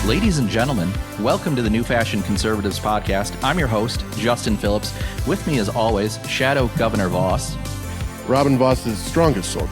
Ladies and gentlemen, welcome to the New Fashion Conservatives podcast. I'm your host, Justin Phillips. With me, as always, Shadow Governor Voss. Robin Voss's strongest soldier.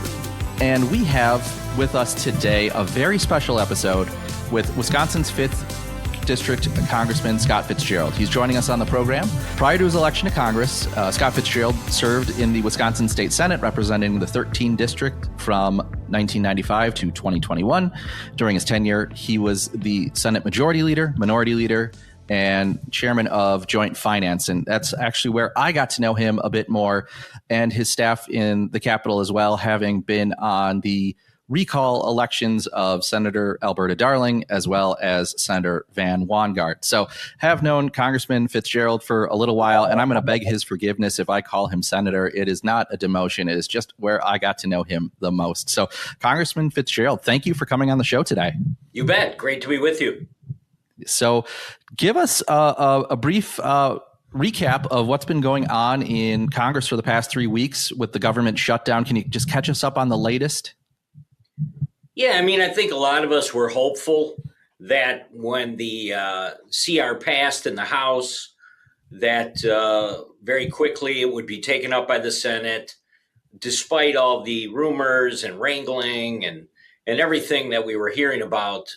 And we have with us today a very special episode with Wisconsin's 5th District Congressman Scott Fitzgerald. He's joining us on the program. Prior to his election to Congress, Scott Fitzgerald served in the Wisconsin State Senate representing the 13th District from 1995 to 2021. During his tenure, he was the Senate Majority Leader, Minority Leader, and Chairman of Joint Finance. And that's actually where I got to know him a bit more, and his staff in the Capitol as well, having been on the recall elections of Senator Alberta Darling as well as Senator Van Wangart. So have known Congressman Fitzgerald for a little while, and I'm going to beg his forgiveness if I call him Senator. It is not a demotion. It is just where I got to know him the most. So Congressman Fitzgerald, thank you for coming on the show today. You bet. Great to be with you. So give us a brief recap of what's been going on in Congress for the past 3 weeks with the government shutdown. Can you just catch us up on the latest? Yeah, I mean, I think a lot of us were hopeful that when the CR passed in the House, that very quickly it would be taken up by the Senate, despite all the rumors and wrangling and everything that we were hearing about,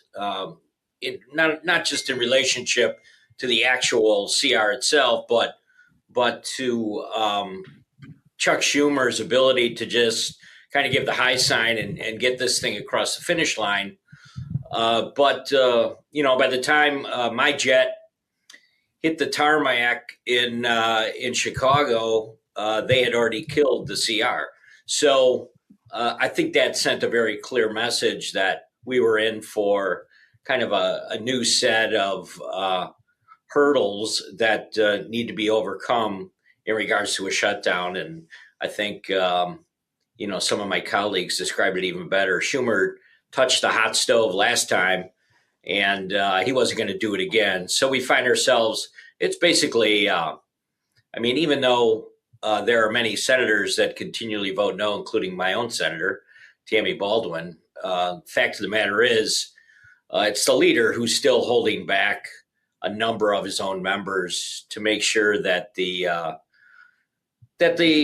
not just in relationship to the actual CR itself, but to Chuck Schumer's ability to just kind of give the high sign and get this thing across the finish line. But by the time my jet hit the tarmac in Chicago, they had already killed the CR. So I think that sent a very clear message that we were in for kind of a new set of hurdles that need to be overcome in regards to a shutdown. And I think some of my colleagues described it even better. Schumer touched the hot stove last time, and he wasn't going to do it again. So we find ourselves, it's basically, even though there are many senators that continually vote no, including my own senator, Tammy Baldwin, fact of the matter is, it's the leader who's still holding back a number of his own members to make sure that the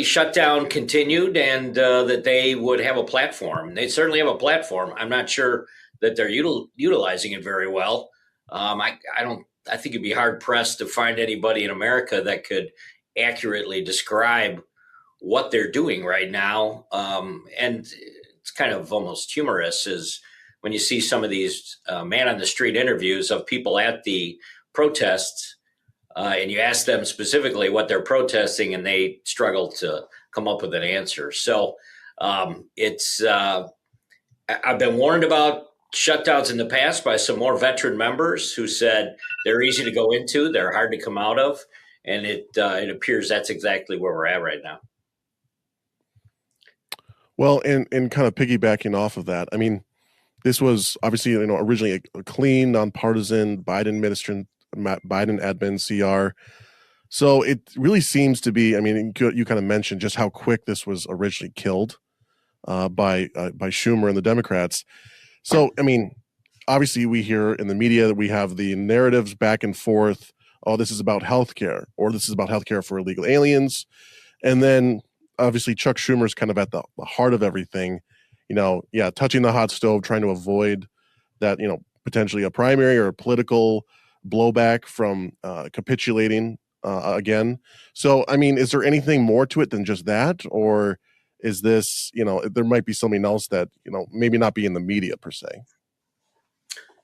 shutdown continued and that they would have a platform. They certainly have a platform. I'm not sure that they're utilizing it very well. I think it'd be hard pressed to find anybody in America that could accurately describe what they're doing right now. And it's kind of almost humorous is when you see some of these man on the street interviews of people at the protests, and you ask them specifically what they're protesting, and they struggle to come up with an answer. So I've been warned about shutdowns in the past by some more veteran members who said they're easy to go into, they're hard to come out of, and it appears that's exactly where we're at right now. Well, and kind of piggybacking off of that, I mean, this was obviously originally a clean, nonpartisan Biden admin CR. So it really seems to be, I mean, you kind of mentioned just how quick this was originally killed by Schumer and the Democrats. So, I mean, obviously we hear in the media that we have the narratives back and forth. Oh, this is about healthcare, or this is about healthcare for illegal aliens. And then obviously Chuck Schumer's kind of at the heart of everything, touching the hot stove, trying to avoid that, potentially a primary or a political blowback from capitulating again. So, I mean, is there anything more to it than just that? Or is this, there might be something else that, maybe not be in the media per se?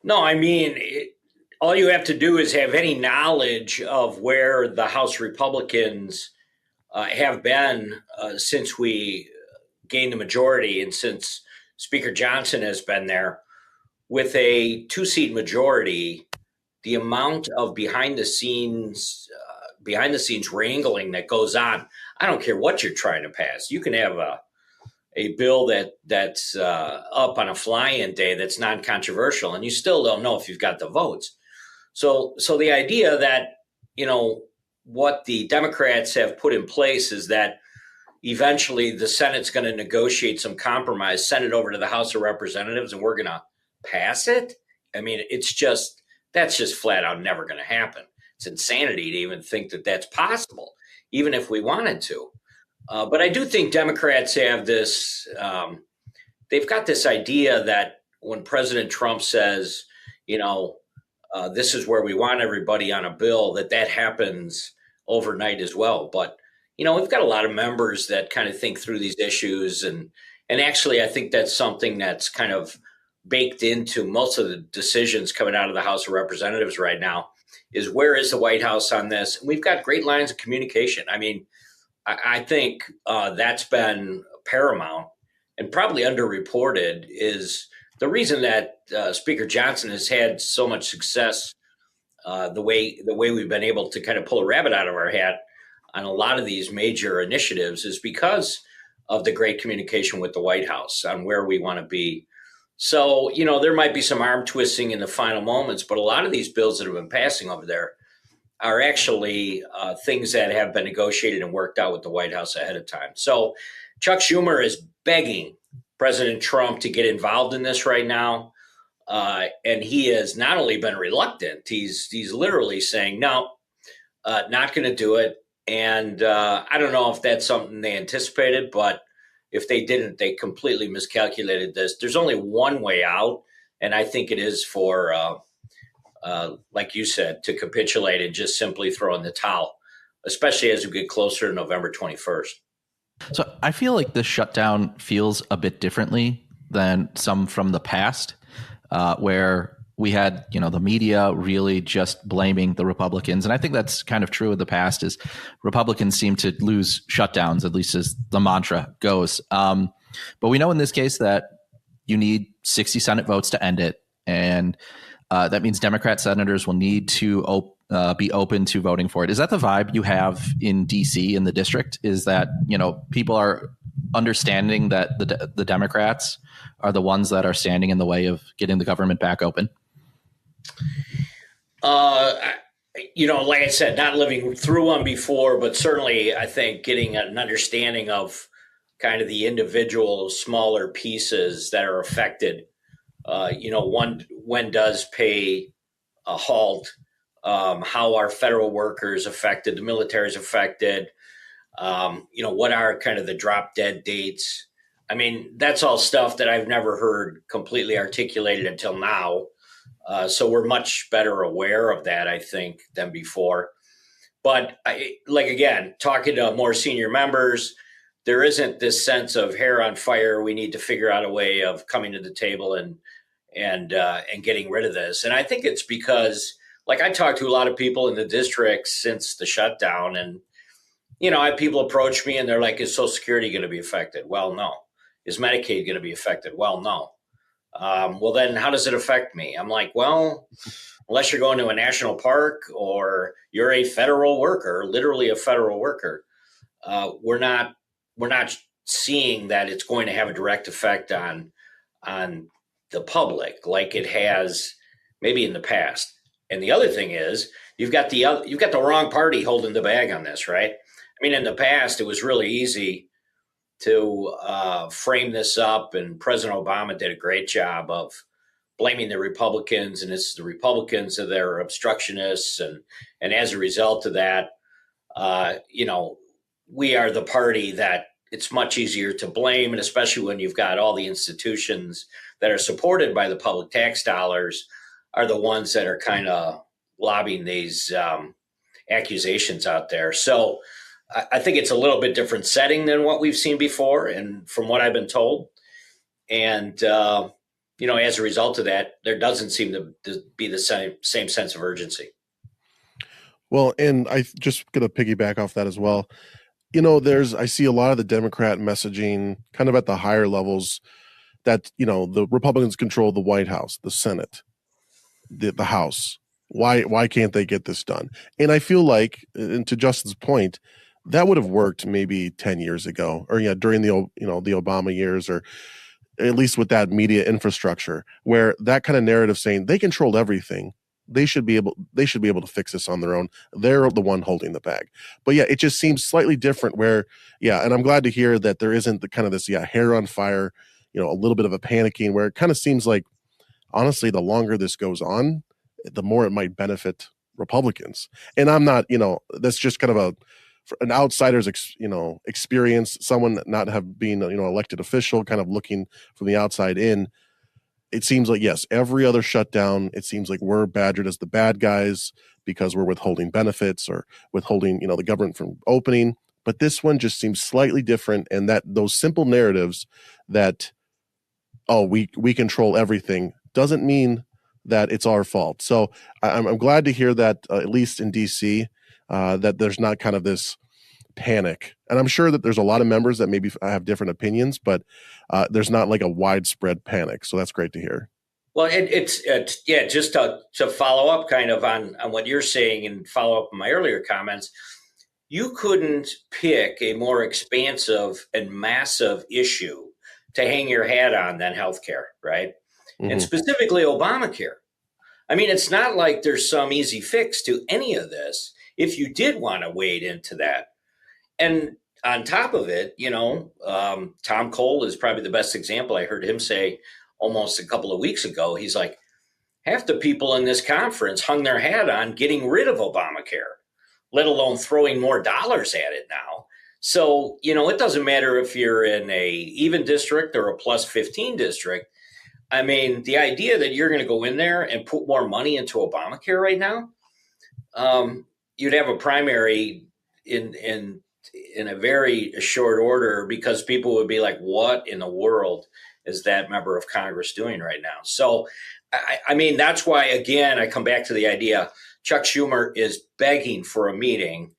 No, I mean, all you have to do is have any knowledge of where the House Republicans have been since we gained the majority and since Speaker Johnson has been there. With a 2-seat majority, the amount of behind the scenes wrangling that goes on, I don't care what you're trying to pass. You can have a bill that's up on a fly-in day that's non-controversial, and you still don't know if you've got the votes. So the idea that, what the Democrats have put in place is that eventually the Senate's going to negotiate some compromise, send it over to the House of Representatives, and we're going to pass it. I mean, it's just That's just flat out never going to happen. It's insanity to even think that that's possible, even if we wanted to. But I do think Democrats have this, they've got this idea that when President Trump says, this is where we want everybody on a bill, that happens overnight as well. But, we've got a lot of members that kind of think through these issues. And actually, I think that's something that's kind of baked into most of the decisions coming out of the House of Representatives right now is where is the White House on this? And we've got great lines of communication. I mean, I think that's been paramount and probably underreported is the reason that Speaker Johnson has had so much success the way we've been able to kind of pull a rabbit out of our hat on a lot of these major initiatives is because of the great communication with the White House on where we want to be. So, there might be some arm twisting in the final moments, but a lot of these bills that have been passing over there are actually things that have been negotiated and worked out with the White House ahead of time. So Chuck Schumer is begging President Trump to get involved in this right now. And he has not only been reluctant, he's literally saying, no, not going to do it. And I don't know if that's something they anticipated, but if they didn't, they completely miscalculated this. There's only one way out, and I think it is for, like you said, to capitulate and just simply throw in the towel, especially as we get closer to November 21st. So I feel like this shutdown feels a bit differently than some from the past, where we had, the media really just blaming the Republicans. And I think that's kind of true of the past is Republicans seem to lose shutdowns, at least as the mantra goes. But we know in this case that you need 60 Senate votes to end it. And that means Democrat senators will need to be open to voting for it. Is that the vibe you have in D.C. in the district? Is that, people are understanding that the Democrats are the ones that are standing in the way of getting the government back open? Like I said, not living through one before, but certainly I think getting an understanding of kind of the individual smaller pieces that are affected. When does pay a halt? How are federal workers affected? The military is affected. What are kind of the drop dead dates? I mean, that's all stuff that I've never heard completely articulated until now. So we're much better aware of that, I think, than before. But again, talking to more senior members, there isn't this sense of hair on fire. We need to figure out a way of coming to the table and getting rid of this. And I think it's because, I talked to a lot of people in the district since the shutdown, and I have people approach me and they're like, "Is Social Security going to be affected?" Well, no. Is Medicaid going to be affected? Well, no. Well, then how does it affect me? I'm like, well, unless you're going to a national park or you're a federal worker, literally a federal worker, we're not seeing that it's going to have a direct effect on the public like it has maybe in the past. And the other thing is you've got the wrong party holding the bag on this, right? I mean, in the past, it was really easy to frame this up, and President Obama did a great job of blaming the Republicans, and it's the Republicans that they're obstructionists, and as a result of that, we are the party that it's much easier to blame, and especially when you've got all the institutions that are supported by the public tax dollars are the ones that are kind of lobbying these accusations out there. So I think it's a little bit different setting than what we've seen before, and from what I've been told. And, as a result of that, there doesn't seem to be the same sense of urgency. Well, and I just going to piggyback off that as well. I see a lot of the Democrat messaging kind of at the higher levels that, the Republicans control the White House, the Senate, the House. Why can't they get this done? And I feel like, and to Justin's point, that would have worked maybe 10 years ago, or during the Obama years, or at least with that media infrastructure, where that kind of narrative saying they controlled everything, they should be able to fix this on their own. They're the one holding the bag. But yeah, it just seems slightly different where, and I'm glad to hear that there isn't the kind of this, hair on fire, a little bit of a panicking, where it kind of seems like, honestly, the longer this goes on, the more it might benefit Republicans. And I'm not, that's just kind of an outsider's, experience, someone not have been, elected official, kind of looking from the outside in. It seems like, yes, every other shutdown, it seems like we're badgered as the bad guys because we're withholding benefits or withholding, the government from opening. But this one just seems slightly different. And that those simple narratives that, we control everything doesn't mean that it's our fault. So I'm glad to hear that, at least in DC, that there's not kind of this panic. And I'm sure that there's a lot of members that maybe have different opinions, but there's not like a widespread panic. So that's great to hear. Well, it's just to follow up kind of on what you're saying and follow up on my earlier comments, you couldn't pick a more expansive and massive issue to hang your hat on than healthcare, right? Mm-hmm. And specifically Obamacare. I mean, it's not like there's some easy fix to any of this if you did want to wade into that. And on top of it, Tom Cole is probably the best example. I heard him say almost a couple of weeks ago, he's like, half the people in this conference hung their hat on getting rid of Obamacare, let alone throwing more dollars at it now. So, it doesn't matter if you're in a even district or a plus 15 district. I mean, the idea that you're going to go in there and put more money into Obamacare right now, you'd have a primary in a very short order because people would be like, what in the world is that member of Congress doing right now? So, I mean, that's why, again, I come back to the idea Chuck Schumer is begging for a meeting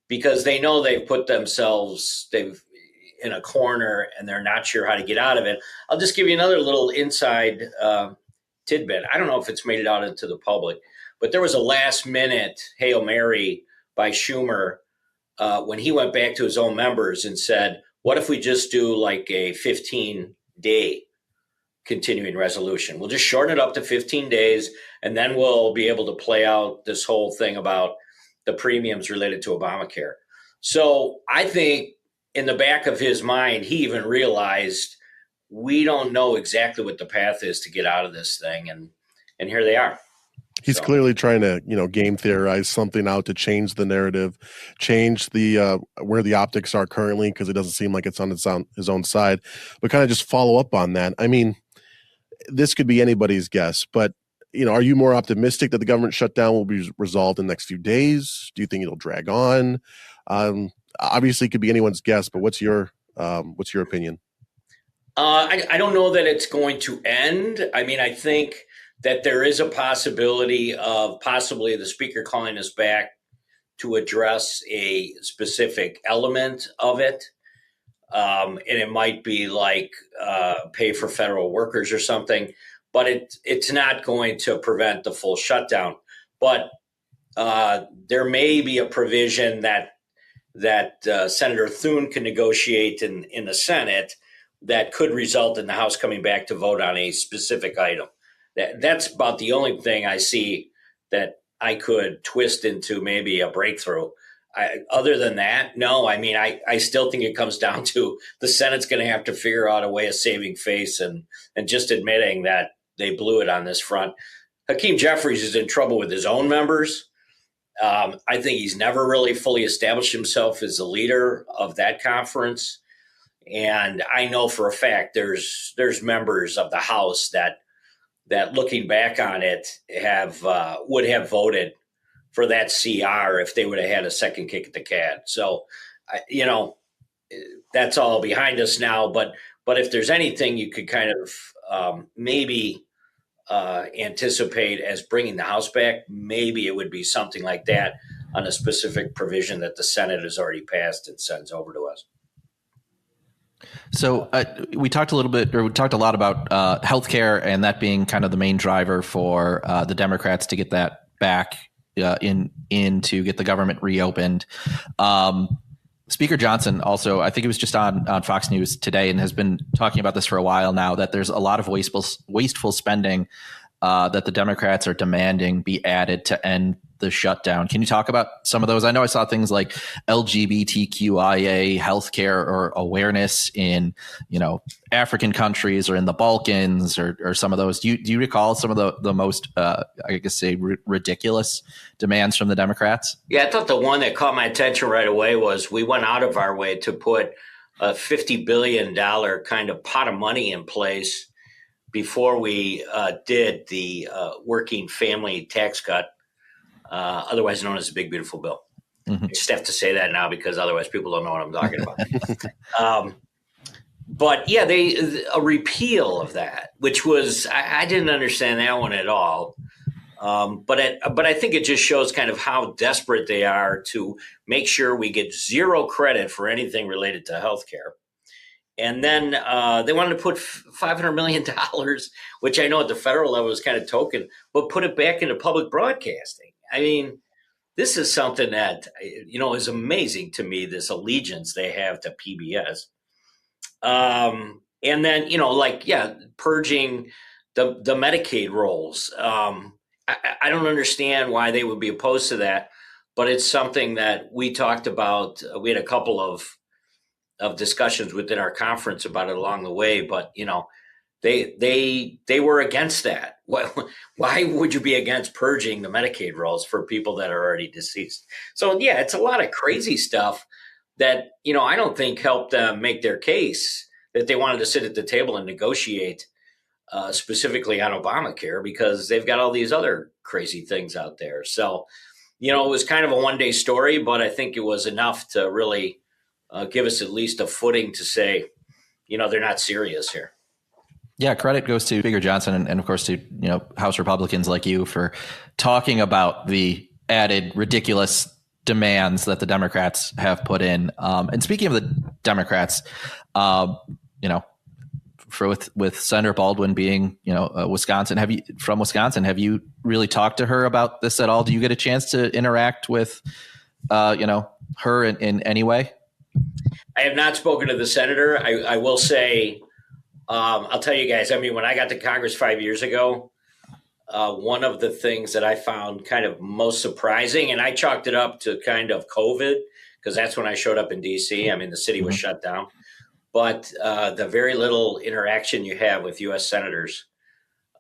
because they know they've put themselves in a corner and they're not sure how to get out of it. I'll just give you another little inside tidbit. I don't know if it's made it out into the public, but there was a last minute Hail Mary by Schumer when he went back to his own members and said, what if we just do like a 15-day continuing resolution? We'll just shorten it up to 15 days, and then we'll be able to play out this whole thing about the premiums related to Obamacare. So I think in the back of his mind, he even realized we don't know exactly what the path is to get out of this thing. And here they are. He's clearly trying to, game theorize something out to change the narrative, change the where the optics are currently, because it doesn't seem like it's on his own side, but kind of just follow up on that. I mean, this could be anybody's guess, but are you more optimistic that the government shutdown will be resolved in the next few days? Do you think it'll drag on? Obviously, it could be anyone's guess, but what's your opinion? I don't know that it's going to end. I mean, I think that there is a possibility of possibly the speaker calling us back to address a specific element of it. And it might be like pay for federal workers or something, but it's not going to prevent the full shutdown. But there may be a provision that Senator Thune can negotiate in the Senate that could result in the House coming back to vote on a specific item. That's about the only thing I see that I could twist into maybe a breakthrough. Other than that, no. I mean, I still think it comes down to the Senate's going to have to figure out a way of saving face and just admitting that they blew it on this front. Hakeem Jeffries is in trouble with his own members. I think he's never really fully established himself as the leader of that conference. And I know for a fact there's members of the House that looking back on it would have voted for that CR if they would have had a second kick at the can. So, that's all behind us now. But if there's anything you could kind of maybe anticipate as bringing the House back, maybe it would be something like that on a specific provision that the Senate has already passed and sends over to us. So we talked a lot about healthcare and that being kind of the main driver for the Democrats to get that back in to get the government reopened. Speaker Johnson also, I think it was just on Fox News today and has been talking about this for a while now, that there's a lot of wasteful spending that the Democrats are demanding be added to end the shutdown. Can you talk about some of those? I know I saw things like LGBTQIA healthcare or awareness in, African countries or in the Balkans or some of those. Do you recall some of the most, ridiculous demands from the Democrats? Yeah, I thought the one that caught my attention right away was we went out of our way to put a $50 billion kind of pot of money in place before we did the working family tax cut, otherwise known as the Big Beautiful Bill. Mm-hmm. I just have to say that now because otherwise people don't know what I'm talking about. But yeah, a repeal of that, which was I didn't understand that one at all. But I think it just shows kind of how desperate they are to make sure we get zero credit for anything related to healthcare. And then they wanted to put $500 million, which I know at the federal level is kind of token, but put it back into public broadcasting. I mean, this is something that, is amazing to me, this allegiance they have to PBS. And then, purging the Medicaid rolls. I don't understand why they would be opposed to that, but it's something that we talked about. We had a couple of discussions within our conference about it along the way, but they were against that. Why would you be against purging the Medicaid rolls for people that are already deceased? So yeah, it's a lot of crazy stuff that I don't think helped them make their case that they wanted to sit at the table and negotiate specifically on Obamacare, because they've got all these other crazy things out there. So it was kind of a one-day story, but I think it was enough to really give us at least a footing to say, they're not serious here. Yeah, credit goes to Speaker Johnson and of course to House Republicans like you for talking about the added ridiculous demands that the Democrats have put in. And speaking of the Democrats, with Senator Baldwin being Wisconsin, have you really talked to her about this at all? Do you get a chance to interact with her in any way? I have not spoken to the senator. I will say, I'll tell you guys, when I got to Congress 5 years ago, one of the things that I found kind of most surprising, and I chalked it up to kind of COVID, because that's when I showed up in DC. The city was shut down. But the very little interaction you have with U.S. senators,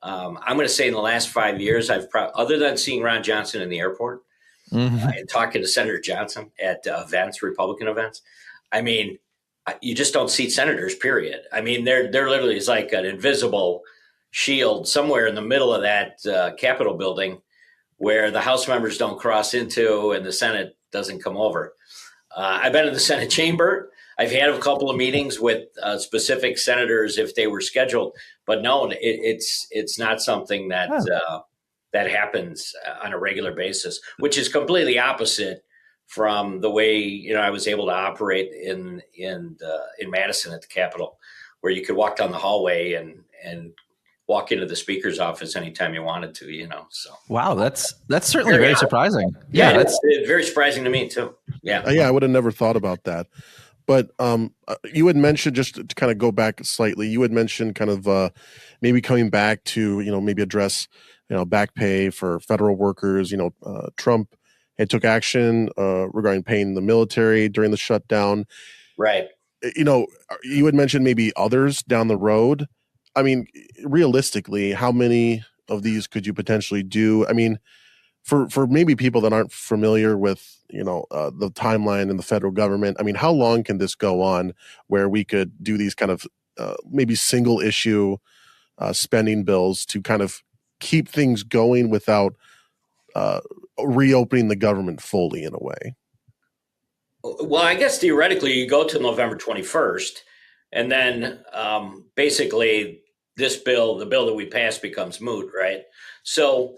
I'm going to say in the last 5 years, other than seeing Ron Johnson in the airport and talking to Senator Johnson at events, Republican events, you just don't see senators, period. They're literally, it's like an invisible shield somewhere in the middle of that Capitol building where the House members don't cross into and the Senate doesn't come over. I've been in the Senate chamber. I've had a couple of meetings with specific senators if they were scheduled, but no, it's not something that that happens on a regular basis, which is completely opposite from the way I was able to operate in Madison at the Capitol, where you could walk down the hallway and walk into the speaker's office anytime you wanted to. So wow, that's certainly very surprising. Yeah, it's very surprising to me too. Yeah, I would have never thought about that. But you had mentioned, just to kind of go back slightly, you had mentioned kind of maybe coming back to, maybe address, back pay for federal workers. Trump had took action regarding paying the military during the shutdown. Right. You had mentioned maybe others down the road. Realistically, how many of these could you potentially do? For maybe people that aren't familiar with, the timeline in the federal government, how long can this go on where we could do these kind of maybe single issue spending bills to kind of keep things going without reopening the government fully in a way? Well, I guess theoretically you go to November 21st, and then basically the bill that we passed becomes moot, right? So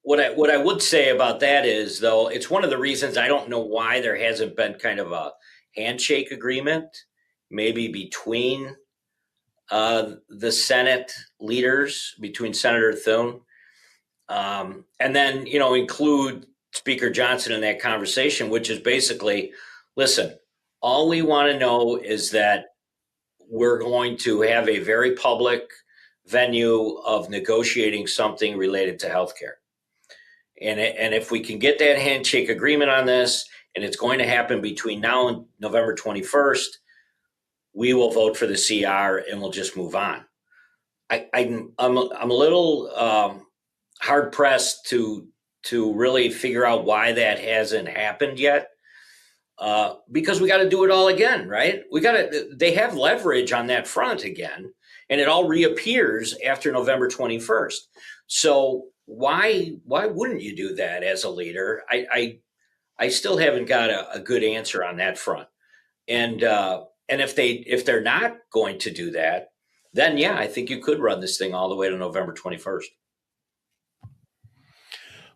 what I would say about that is, though, it's one of the reasons I don't know why there hasn't been kind of a handshake agreement, maybe between the Senate leaders, between Senator Thune, and then, include Speaker Johnson in that conversation, which is basically, listen, all we want to know is that we're going to have a very public venue of negotiating something related to healthcare. And if we can get that handshake agreement on this, and it's going to happen between now and November 21st, we will vote for the CR and we'll just move on. I'm a little hard pressed to really figure out why that hasn't happened yet, because we got to do it all again, right? They have leverage on that front again, and it all reappears after November 21st. So why wouldn't you do that as a leader? I still haven't got a good answer on that front. And if they're not going to do that, then yeah, I think you could run this thing all the way to November 21st.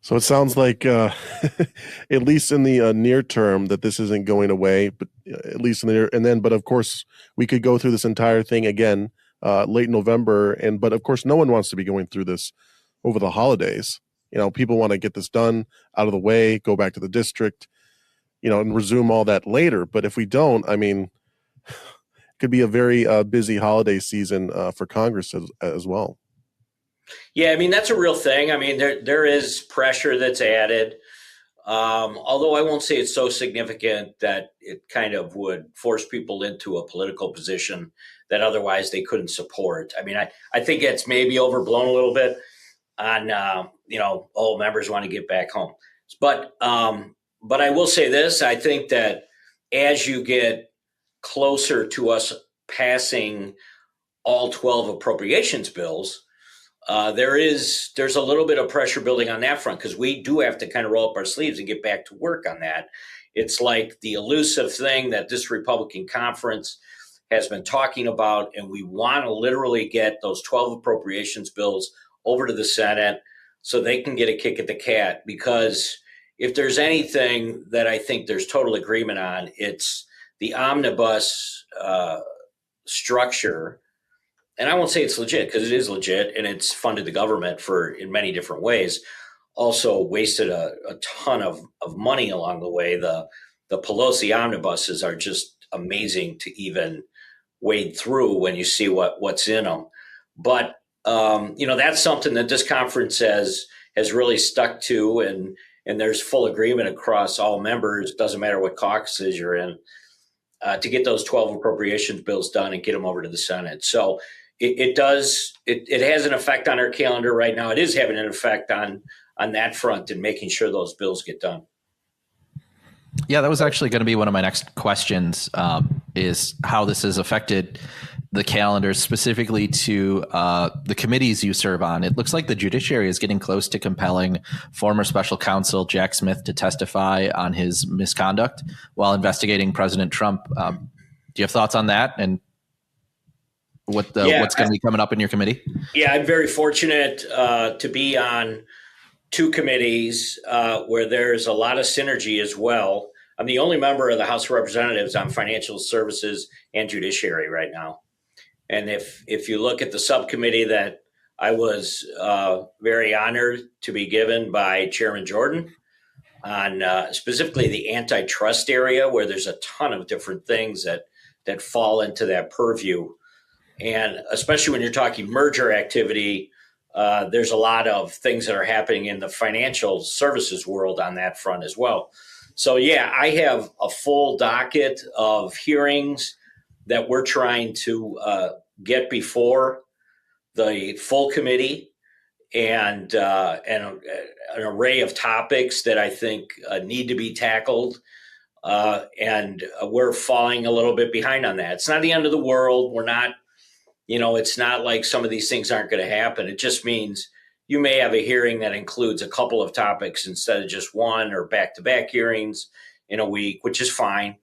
So it sounds like, at least in the near term, that this isn't going away. But at least in the near, and then, but of course, we could go through this entire thing again late November. But of course, no one wants to be going through this over the holidays. People want to get this done, out of the way, go back to the district, and resume all that later. But if we don't, I mean, it could be a very busy holiday season for Congress as well. Yeah, I mean, that's a real thing. I mean, there is pressure that's added, although I won't say it's so significant that it kind of would force people into a political position that otherwise they couldn't support. I mean, I think it's maybe overblown a little bit on, all members want to get back home. But I will say this, I think that as you get closer to us passing all 12 appropriations bills, there's a little bit of pressure building on that front, because we do have to kind of roll up our sleeves and get back to work on that. It's like the elusive thing that this Republican conference has been talking about, and we want to literally get those 12 appropriations bills over to the Senate so they can get a kick at the cat. Because if there's anything that I think there's total agreement on, it's the omnibus structure. And I won't say it's legit, because it is legit, and it's funded the government in many different ways. Also wasted a ton of money along the way. The Pelosi omnibuses are just amazing to even wade through when you see what's in them. But that's something that this conference has really stuck to, and there's full agreement across all members. Doesn't matter what caucuses you're in, to get those 12 appropriations bills done and get them over to the Senate. So it has an effect on our calendar right now. It is having an effect on that front and making sure those bills get done. Yeah, that was actually going to be one of my next questions, is how this has affected the calendar, specifically to the committees you serve on. It looks like the judiciary is getting close to compelling former special counsel Jack Smith to testify on his misconduct while investigating President Trump. Do you have thoughts on that, and what's going to be coming up in your committee? Yeah, I'm very fortunate to be on two committees where there's a lot of synergy as well. I'm the only member of the House of Representatives on financial services and judiciary right now. And if you look at the subcommittee that I was very honored to be given by Chairman Jordan on specifically the antitrust area, where there's a ton of different things that fall into that purview. And especially when you're talking merger activity, there's a lot of things that are happening in the financial services world on that front as well. So, yeah, I have a full docket of hearings that we're trying to get before the full committee, and an array of topics that I think need to be tackled. And we're falling a little bit behind on that. It's not the end of the world. We're not, it's not like some of these things aren't going to happen. It just means you may have a hearing that includes a couple of topics instead of just one, or back-to-back hearings in a week, which is fine.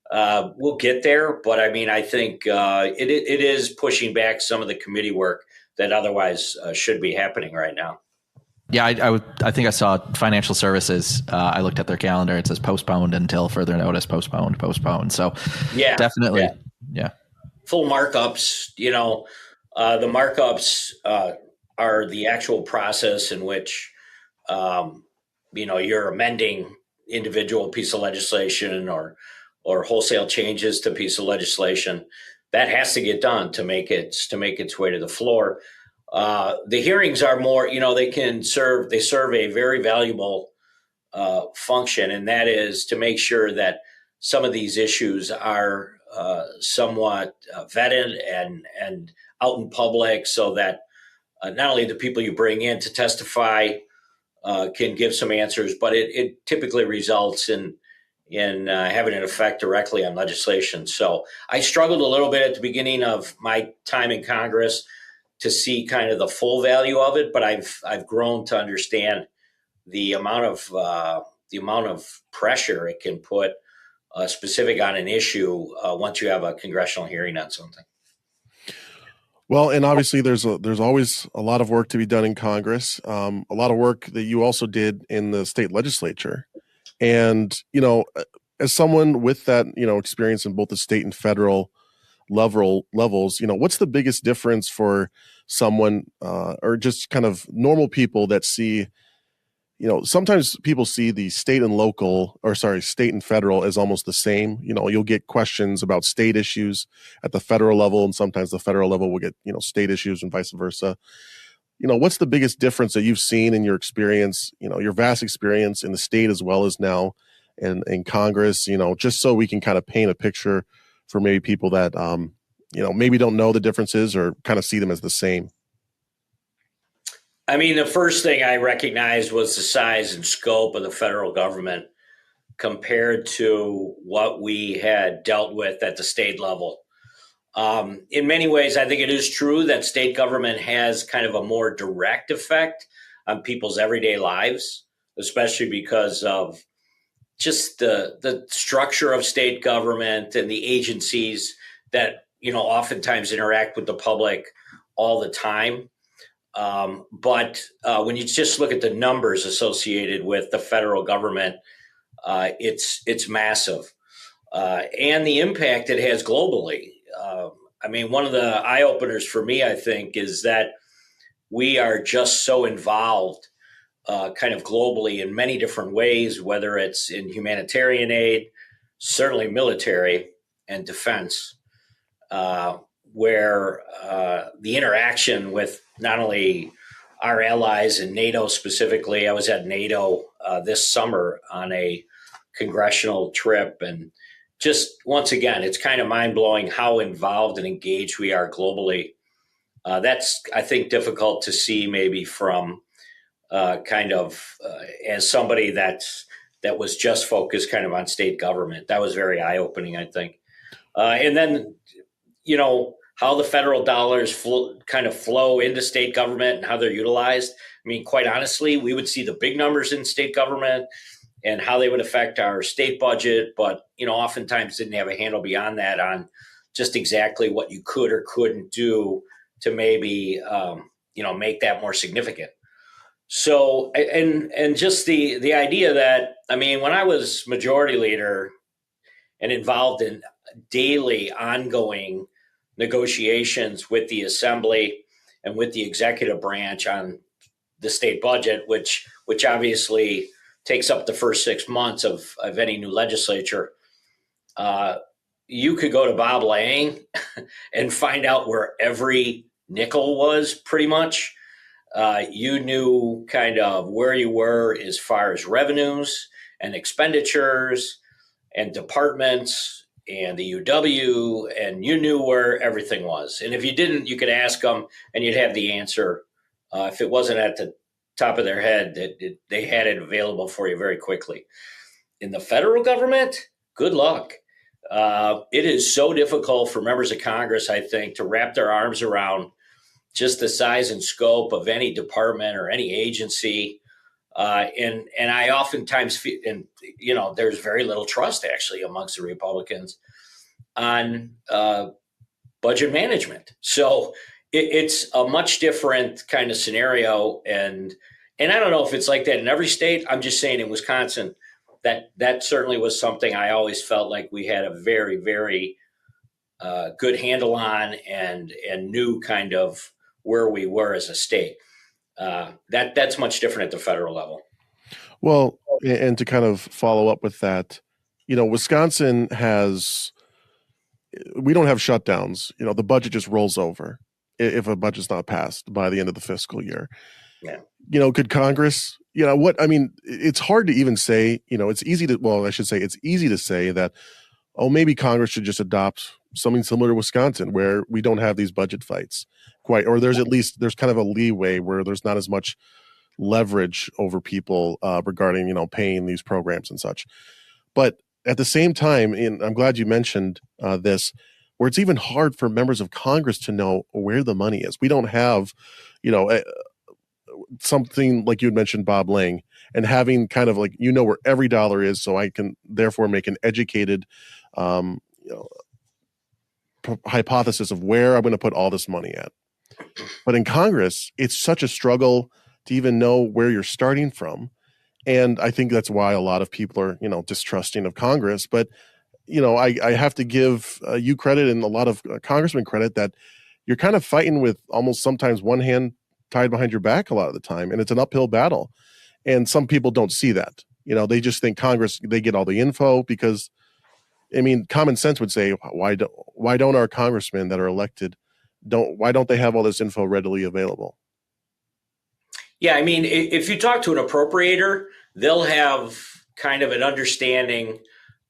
We'll get there, but I mean, I think it is pushing back some of the committee work that otherwise should be happening right now. Yeah, I think I saw financial services. I looked at their calendar. It says postponed until further notice. Postponed. So yeah, definitely, yeah. Full markups. The markups are the actual process in which you're amending individual piece of legislation or wholesale changes to a piece of legislation. That has to get done to make its way to the floor. The hearings are more, they serve a very valuable function, and that is to make sure that some of these issues are somewhat vetted and out in public, so that not only the people you bring in to testify can give some answers, but it typically results in having an effect directly on legislation. So I struggled a little bit at the beginning of my time in Congress to see kind of the full value of it, but I've grown to understand the amount of pressure it can put specific on an issue once you have a congressional hearing on something. Well, and obviously there's always a lot of work to be done in Congress, a lot of work that you also did in the state legislature. And, as someone with that, experience in both the state and federal levels, what's the biggest difference for someone or just kind of normal people that see, sometimes people see the state and federal as almost the same. You'll get questions about state issues at the federal level, and sometimes the federal level will get, state issues and vice versa. What's the biggest difference that you've seen in your experience, your vast experience in the state as well as now in Congress, just so we can kind of paint a picture for maybe people that, maybe don't know the differences or kind of see them as the same? I mean, the first thing I recognized was the size and scope of the federal government compared to what we had dealt with at the state level. In many ways, I think it is true that state government has kind of a more direct effect on people's everyday lives, especially because of just the structure of state government and the agencies that, oftentimes interact with the public all the time. But when you just look at the numbers associated with the federal government, it's massive. And the impact it has globally. One of the eye openers for me, I think, is that we are just so involved kind of globally in many different ways, whether it's in humanitarian aid, certainly military and defense, where the interaction with not only our allies and NATO specifically. I was at NATO this summer on a congressional trip, and just once again, it's kind of mind-blowing how involved and engaged we are globally. That's, I think, difficult to see maybe from as somebody that was just focused kind of on state government. That was very eye-opening, I think. And then, how the federal dollars flow into state government and how they're utilized. I mean, quite honestly, we would see the big numbers in state government and how they would affect our state budget, but, oftentimes didn't have a handle beyond that on just exactly what you could or couldn't do to maybe, make that more significant. So, and just the idea that, when I was majority leader and involved in daily ongoing negotiations with the assembly and with the executive branch on the state budget, which obviously takes up the first 6 months of any new legislature, you could go to Bob Lang and find out where every nickel was pretty much. You knew kind of where you were as far as revenues and expenditures and departments and the UW, and you knew where everything was. And if you didn't, you could ask them and you'd have the answer. If it wasn't at the top of their head, they had it available for you very quickly. In the federal government, good luck. It is so difficult for members of Congress, I think, to wrap their arms around just the size and scope of any department or any agency. And I oftentimes feel, and there's very little trust actually amongst the Republicans on budget management. So it's a much different kind of scenario. And I don't know if it's like that in every state. I'm just saying in Wisconsin, that certainly was something I always felt like we had a very, very good handle on and knew kind of where we were as a state. That's much different at the federal level. Well, and to kind of follow up with that, Wisconsin we don't have shutdowns. The budget just rolls over. if a budget's not passed by the end of the fiscal year. Yeah. Could Congress, what, I mean, it's hard to even say, it's easy to, well, I should say it's easy to say that, oh, maybe Congress should just adopt something similar to Wisconsin where we don't have these budget fights quite, or there's kind of a leeway where there's not as much leverage over people regarding, paying these programs and such. But at the same time, and I'm glad you mentioned this, where it's even hard for members of Congress to know where the money is. We don't have, something like you had mentioned, Bob Lang, and having kind of like, where every dollar is, so I can therefore make an educated hypothesis of where I'm going to put all this money at. But in Congress, it's such a struggle to even know where you're starting from. And I think that's why a lot of people are, distrusting of Congress. But, I have to give you credit and a lot of congressmen credit that you're kind of fighting with almost sometimes one hand tied behind your back a lot of the time. And it's an uphill battle. And some people don't see that. They just think Congress, they get all the info because, I mean, common sense would say, why don't our congressmen that are elected, why don't they have all this info readily available? Yeah, I mean, if you talk to an appropriator, they'll have kind of an understanding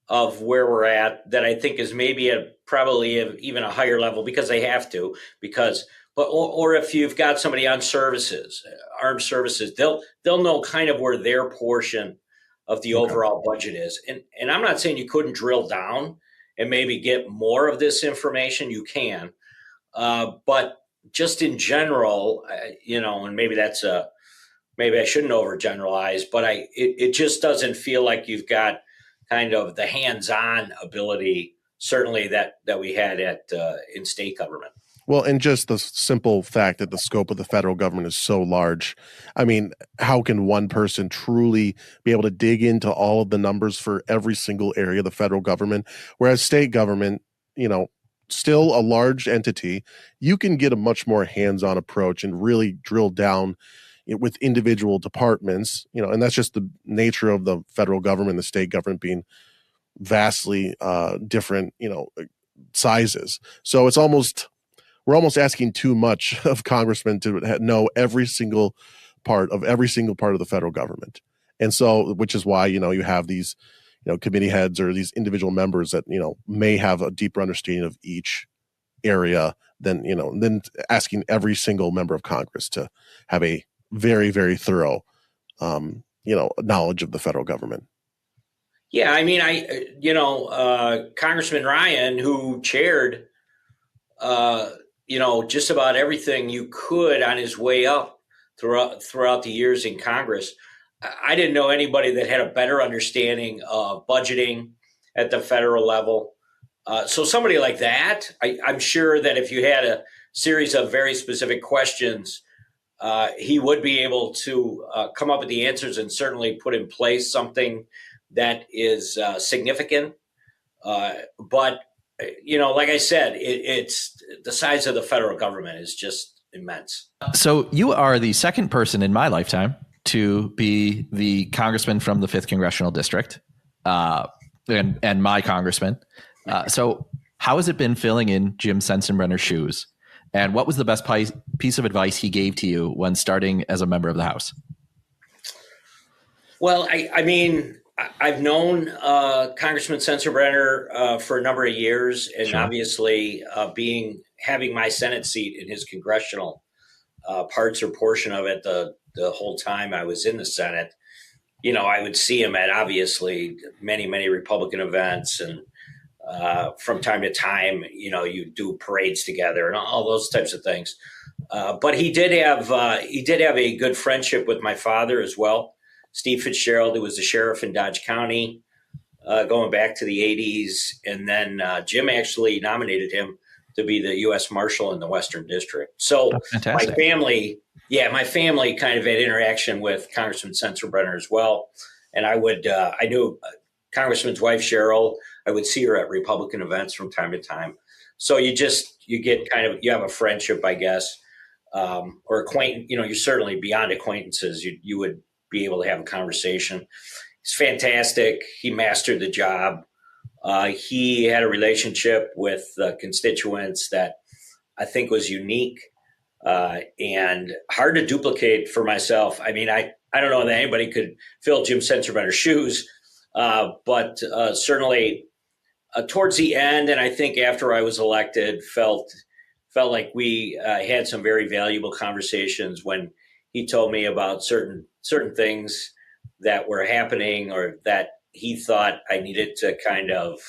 of where we're at that I think is maybe even a higher level because they have to, or if you've got somebody on services, armed services, they'll know kind of where their portion of the overall budget is. And I'm not saying you couldn't drill down and maybe get more of this information. You can, but just in general, and maybe maybe I shouldn't overgeneralize, but it just doesn't feel like you've got kind of the hands-on ability, certainly that we had in state government. Well, and just the simple fact that the scope of the federal government is so large. I mean, how can one person truly be able to dig into all of the numbers for every single area of the federal government? Whereas state government, still a large entity, you can get a much more hands-on approach and really drill down with individual departments, and that's just the nature of the federal government, the state government being vastly different, sizes. So we're almost asking too much of congressmen to know every single part of the federal government. And so, which is why, you have these, committee heads or these individual members that, may have a deeper understanding of each area than asking every single member of Congress to have a very, very thorough, knowledge of the federal government. Yeah. I mean, Congressman Ryan, who chaired, just about everything you could on his way up throughout the years in Congress. I didn't know anybody that had a better understanding of budgeting at the federal level. So somebody like that, I'm sure that if you had a series of very specific questions, he would be able to come up with the answers and certainly put in place something that is significant. But like I said, it's the size of the federal government is just immense. So you are the second person in my lifetime to be the congressman from the 5th Congressional District and my congressman. So how has it been filling in Jim Sensenbrenner's shoes? And what was the best piece of advice he gave to you when starting as a member of the House? Well, I mean, I've known Congressman Sensenbrenner for a number of years, and sure. Obviously having my Senate seat in his congressional parts or portion of it the whole time I was in the Senate. I would see him at obviously many, many Republican events, and from time to time, you do parades together and all those types of things. But he did have a good friendship with my father as well, Steve Fitzgerald, who was the sheriff in Dodge County, going back to the 80s. And then Jim actually nominated him to be the U.S. Marshal in the Western District. So my family kind of had interaction with Congressman Sensenbrenner as well. And I knew Congressman's wife, Cheryl. I would see her at Republican events from time to time. So you have a friendship, I guess, or acquaintance. You're certainly beyond acquaintances. You would be able to have a conversation. He's fantastic. He mastered the job. He had a relationship with constituents that I think was unique. and hard to duplicate for myself. I mean, I don't know that anybody could fill Jim Sensenbrenner's shoes, but certainly towards the end, and I think after I was elected, felt like we had some very valuable conversations when he told me about certain things that were happening or that he thought I needed to kind of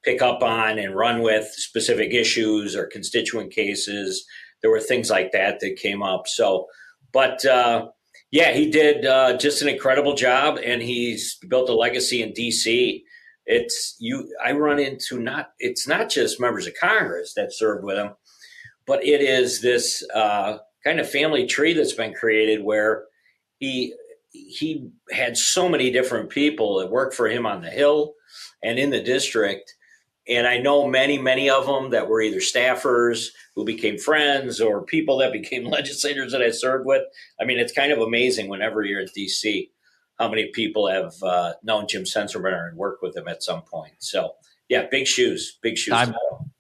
pick up on and run with, specific issues or constituent cases. There were things like that came up. So, but yeah, he did just an incredible job, and he's built a legacy in DC. I run into it's not just members of Congress that served with him, but it is this kind of family tree that's been created where he had so many different people that worked for him on the Hill and in the district. And I know many of them that were either staffers who became friends or people that became legislators that I served with. I mean, it's kind of amazing whenever you're in DC how many people have known Jim Sensenbrenner and worked with him at some point. So, yeah, big shoes.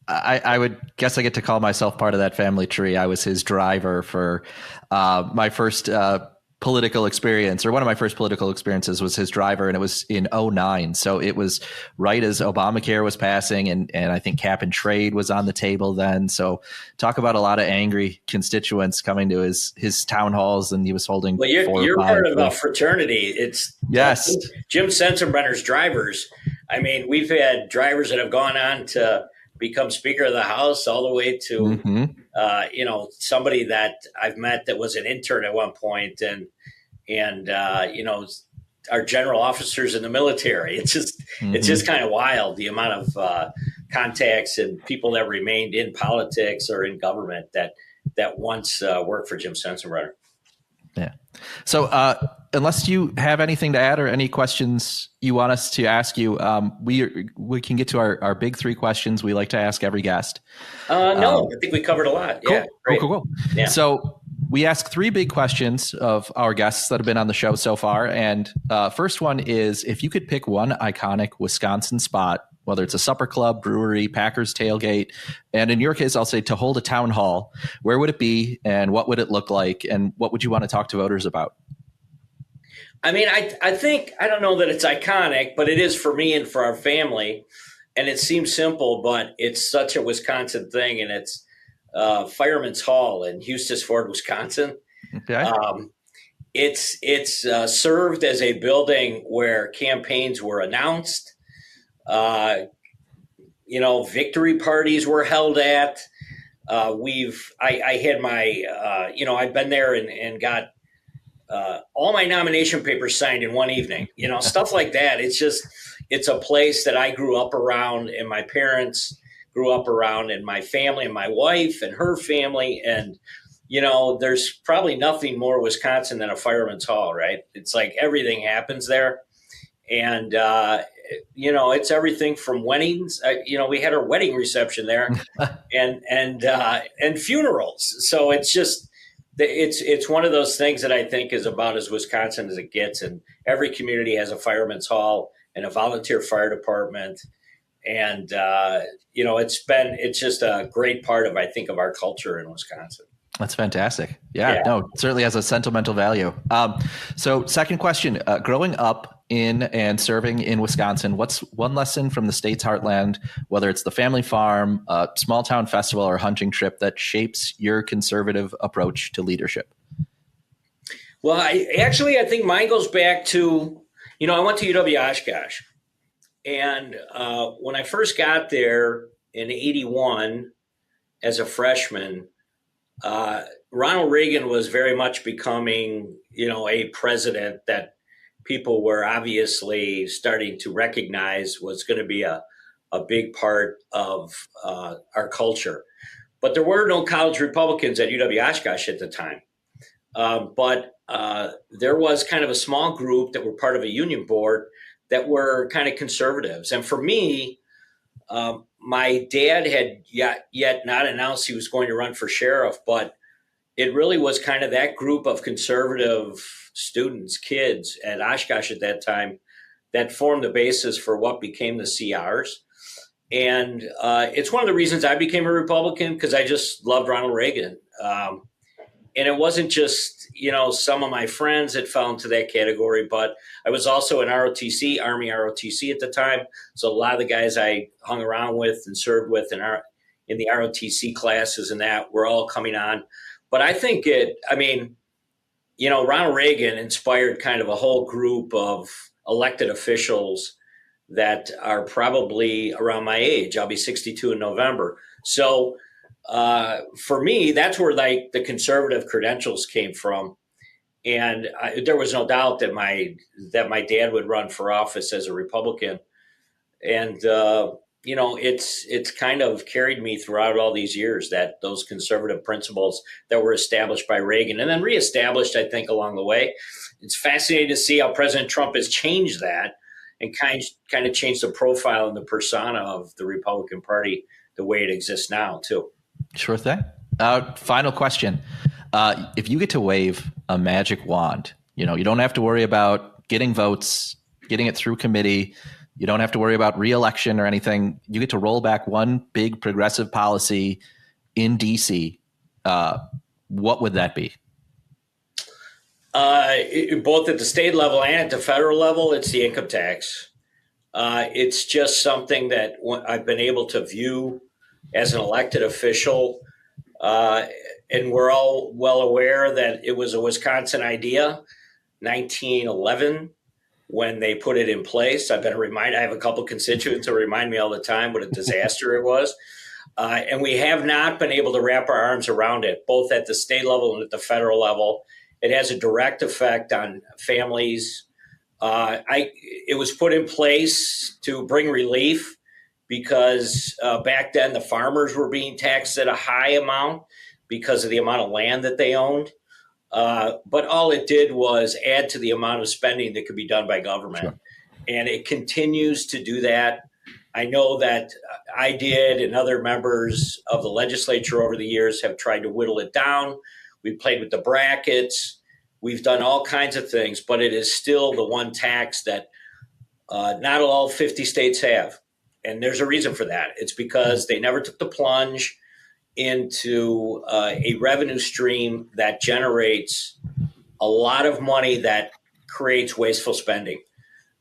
I would guess I get to call myself part of that family tree. I was his driver for my first political experience, or one of my first political experiences was his driver, and it was in 2009. So it was right as Obamacare was passing, and I think cap and trade was on the table then. So talk about a lot of angry constituents coming to his town halls, and he was holding. Well, you're part of a fraternity. It's yes, Jim Sensenbrenner's drivers. I mean, we've had drivers that have gone on to become Speaker of the House, all the way to somebody that I've met that was an intern at one point, and our general officers in the military. It's just kind of wild, the amount of contacts and people that remained in politics or in government that once worked for Jim Sensenbrenner. Yeah. So unless you have anything to add or any questions you want us to ask you, we can get to our big three questions we like to ask every guest. No, I think we covered a lot. Cool. Yeah. Great. Cool. Yeah. So we ask three big questions of our guests that have been on the show so far. And first one is, if you could pick one iconic Wisconsin spot, whether it's a supper club, brewery, Packers tailgate, and in your case, I'll say to hold a town hall, where would it be and what would it look like? And what would you want to talk to voters about? I mean, I think, I don't know that it's iconic, but it is for me and for our family. And it seems simple, but it's such a Wisconsin thing. And it's Fireman's Hall in Eustis Ford, Wisconsin. Okay. It's served as a building where campaigns were announced. Victory parties were held at. I had my, I've been there and got all my nomination papers signed in one evening, stuff like that. It's a place that I grew up around, and my parents grew up around, and my family and my wife and her family. And, there's probably nothing more Wisconsin than a Fireman's Hall, right? It's like everything happens there. And, it's everything from weddings. We had our wedding reception there and funerals. So it's one of those things that I think is about as Wisconsin as it gets. And every community has a Fireman's Hall and a volunteer fire department. And, it's just a great part of, I think, of our culture in Wisconsin. That's fantastic. Yeah, no, it certainly has a sentimental value. So second question, growing up in and serving in Wisconsin, what's one lesson from the state's heartland, whether it's the family farm, a small town festival, or hunting trip, that shapes your conservative approach to leadership? Well, I think mine goes back to, I went to UW-Oshkosh. And when I first got there in 81 as a freshman, Ronald Reagan was very much becoming, a president that people were obviously starting to recognize was going to be a big part of our culture. But there were no college Republicans at UW-Oshkosh at the time. But there was kind of a small group that were part of a union board that were kind of conservatives. And for me, my dad had yet not announced he was going to run for sheriff, but it really was kind of that group of conservative students, kids at Oshkosh at that time, that formed the basis for what became the CRs. And it's one of the reasons I became a Republican, because I just loved Ronald Reagan. And it wasn't just, some of my friends that fell into that category, but I was also in ROTC, Army ROTC at the time. So a lot of the guys I hung around with and served with in the ROTC classes and that were all coming on. But I think Ronald Reagan inspired kind of a whole group of elected officials that are probably around my age. I'll be 62 in November. So for me, that's where the conservative credentials came from. And there was no doubt that my dad would run for office as a Republican. And, it's kind of carried me throughout all these years, that those conservative principles that were established by Reagan and then reestablished, I think, along the way. It's fascinating to see how President Trump has changed that and kind of changed the profile and the persona of the Republican Party the way it exists now, too. Sure thing. Final question. If you get to wave a magic wand, you don't have to worry about getting votes, getting it through committee. You don't have to worry about re-election or anything. You get to roll back one big progressive policy in D.C. What would that be? Both at the state level and at the federal level, it's the income tax. It's just something that I've been able to view as an elected official. And we're all well aware that it was a Wisconsin idea, 1911, when they put it in place. I have a couple constituents who remind me all the time what a disaster it was. And we have not been able to wrap our arms around it, both at the state level and at the federal level. It has a direct effect on families. It was put in place to bring relief because back then the farmers were being taxed at a high amount because of the amount of land that they owned. But all it did was add to the amount of spending that could be done by government. Sure. And it continues to do that. I know that I did and other members of the legislature over the years have tried to whittle it down. We played with the brackets. We've done all kinds of things, but it is still the one tax that not all 50 states have. And there's a reason for that. It's because they never took the plunge into a revenue stream that generates a lot of money that creates wasteful spending.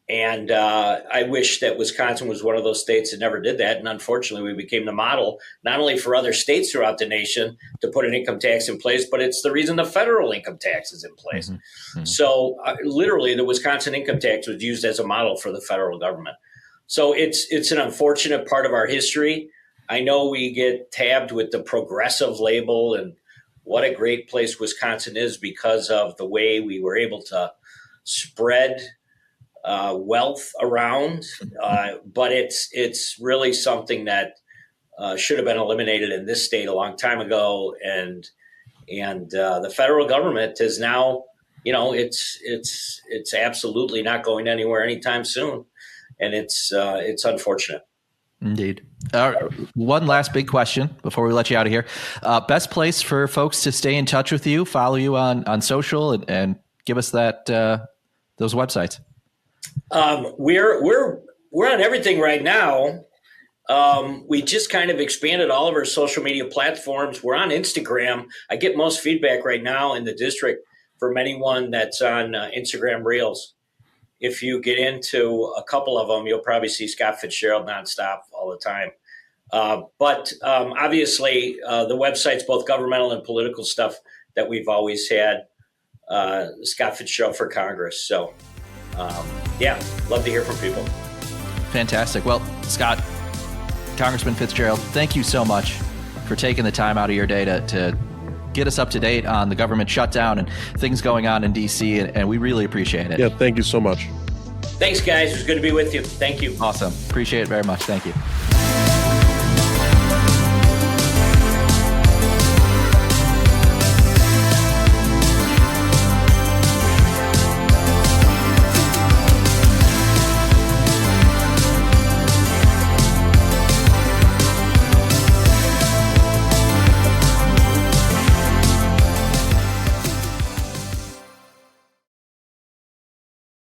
And I wish that Wisconsin was one of those states that never did that. And unfortunately, we became the model, not only for other states throughout the nation to put an income tax in place, but it's the reason the federal income tax is in place. Mm-hmm. So literally, the Wisconsin income tax was used as a model for the federal government. So it's an unfortunate part of our history. I know we get tabbed with the progressive label and what a great place Wisconsin is because of the way we were able to spread wealth around, but it's really something that should have been eliminated in this state a long time ago, and the federal government is now, it's absolutely not going anywhere anytime soon, and it's unfortunate. Indeed. One last big question before we let you out of here. Best place for folks to stay in touch with you, follow you on social, and give us that those websites. We're on everything right now. We just kind of expanded all of our social media platforms. We're on Instagram. I get most feedback right now in the district from anyone that's on Instagram Reels. If you get into a couple of them, you'll probably see Scott Fitzgerald nonstop all the time. But obviously, the website's both governmental and political stuff that we've always had. Scott Fitzgerald for Congress. So, love to hear from people. Fantastic. Well, Scott, Congressman Fitzgerald, thank you so much for taking the time out of your day to get us up to date on the government shutdown and things going on in D.C., and we really appreciate it. Yeah, thank you so much. Thanks, guys. It was good to be with you. Thank you. Awesome. Appreciate it very much. Thank you.